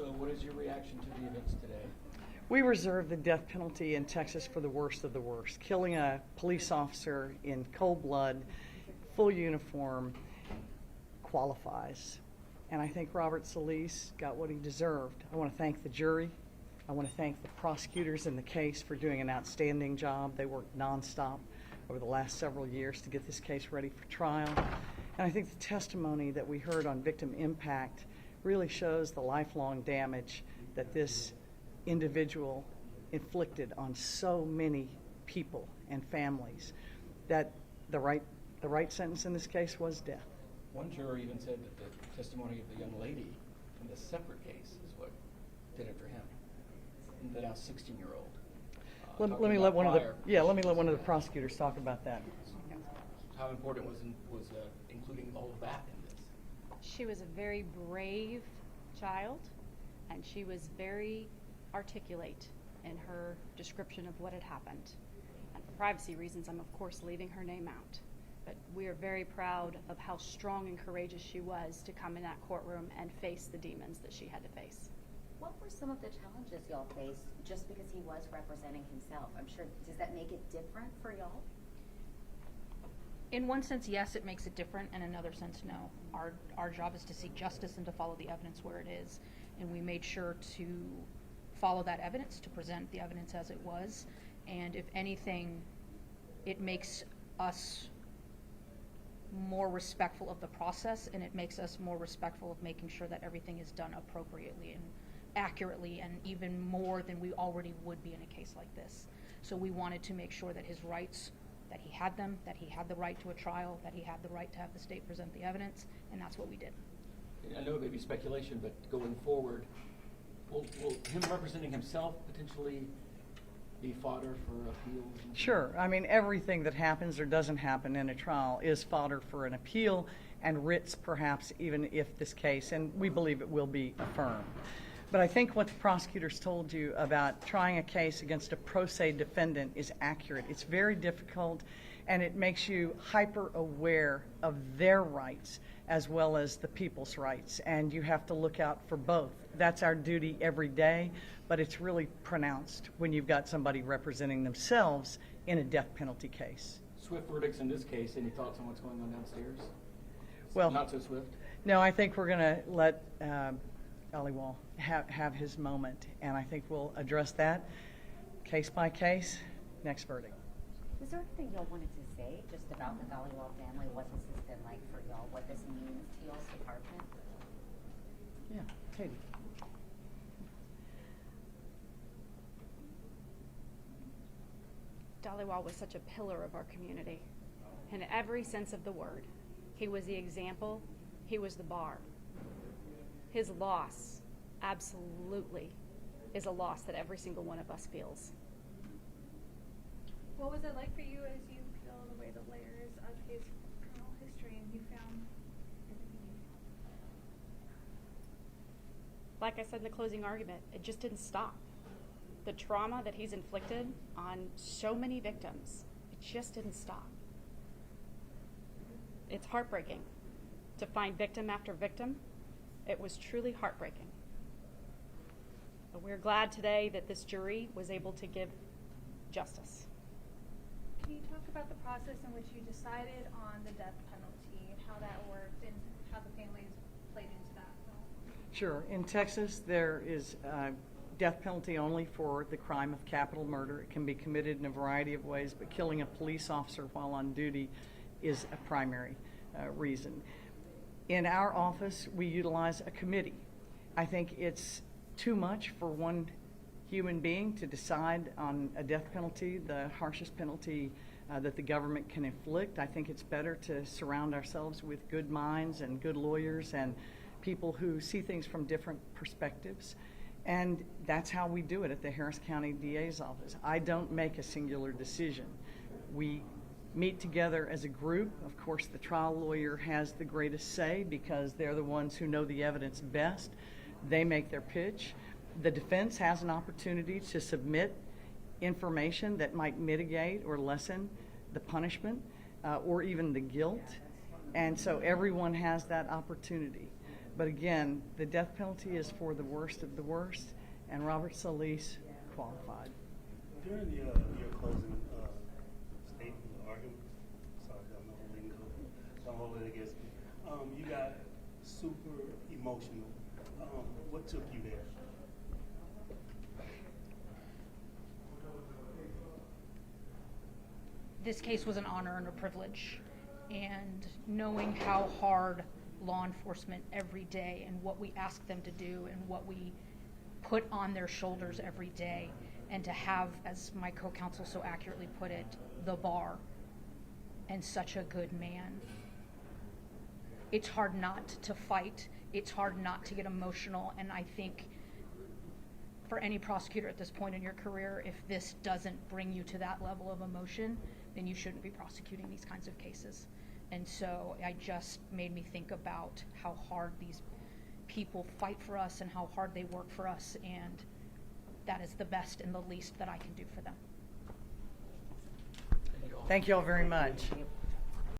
So what is your reaction to the events today? We reserve the death penalty in Texas for the worst of the worst. Killing a police officer in cold blood, full uniform, qualifies. And I think Robert Solis got what he deserved. I want to thank the jury. I want to thank the prosecutors in the case for doing an outstanding job. They worked nonstop over the last several years to get this case ready for trial. And I think the testimony that we heard on victim impact really shows the lifelong damage that this individual inflicted on so many people and families, that the right sentence in this case was death. One juror even said that the testimony of the young lady from the separate case is what did it for him. The now 16-year-old. Let me let one of the prosecutors talk about that. How important was including all of that in this? She was a very brave child, and she was very articulate in her description of what had happened. And for privacy reasons, I'm of course leaving her name out. But we are very proud of how strong and courageous she was to come in that courtroom and face the demons that she had to face. What were some of the challenges y'all faced just because he was representing himself? I'm sure, does that make it different for y'all? In one sense, yes, it makes it different. In another sense, no. Our job is to seek justice and to follow the evidence where it is. And we made sure to follow that evidence, to present the evidence as it was. And if anything, it makes us more respectful of the process, and it makes us more respectful of making sure that everything is done appropriately and accurately, and even more than we already would be in a case like this. So we wanted to make sure that his rights, that he had them, that he had the right to a trial, that he had the right to have the state present the evidence, and that's what we did. I know it may be speculation, but going forward, will him representing himself potentially be fodder for appeals? Sure. I mean, everything that happens or doesn't happen in a trial is fodder for an appeal and writs, perhaps, even if this case, and we believe it will be affirmed. But I think what the prosecutors told you about trying a case against a pro se defendant is accurate. It's very difficult, and it makes you hyper aware of their rights as well as the people's rights, and you have to look out for both. That's our duty every day, but it's really pronounced when you've got somebody representing themselves in a death penalty case. Swift verdicts in this case. Any thoughts on what's going on downstairs? Well, not so swift. No, I think we're going to let Dhaliwal have his moment, and I think we'll address that case by case, next verdict. Was there anything y'all wanted to say just about the Dhaliwal family? What this has been like for y'all? What this means to y'all's department? Yeah, Katie. Dhaliwal was such a pillar of our community in every sense of the word. He was the example. He was the bar. His loss absolutely is a loss that every single one of us feels. What was it like for you as you peel away the layers of his criminal history and you found everything? Like I said in the closing argument, it just didn't stop. The trauma that he's inflicted on so many victims, it just didn't stop. It's heartbreaking to find victim after victim. It was truly heartbreaking. But we're glad today that this jury was able to give justice. Can you talk about the process in which you decided on the death penalty and how that worked and how the families played into that? Sure. In Texas, there is death penalty only for the crime of capital murder. It can be committed in a variety of ways, but killing a police officer while on duty is a primary reason. In our office, we utilize a committee. I think it's too much for one human being to decide on a death penalty, the harshest penalty that the government can inflict. I think it's better to surround ourselves with good minds and good lawyers and people who see things from different perspectives. And that's how we do it at the Harris County DA's office. I don't make a singular decision. We meet together as a group. Of course, the trial lawyer has the greatest say because they're the ones who know the evidence best. They make their pitch. The defense has an opportunity to submit information that might mitigate or lessen the punishment or even the guilt. And so everyone has that opportunity. But again, the death penalty is for the worst of the worst, and Robert Solis qualified. During your closing statement, argument, sorry, don't hold it against me. You got super emotional. What took you there? This case was an honor and a privilege, and knowing how hard law enforcement every day and what we ask them to do and what we put on their shoulders every day, and to have, as my co-counsel so accurately put it, the bar, and such a good man. It's hard not to fight. It's hard not to get emotional, and I think for any prosecutor at this point in your career, if this doesn't bring you to that level of emotion, then you shouldn't be prosecuting these kinds of cases. And so I just made me think about how hard these people fight for us and how hard they work for us, and that is the best and the least that I can do for them. Thank you all. Thank you all very much. Thank you.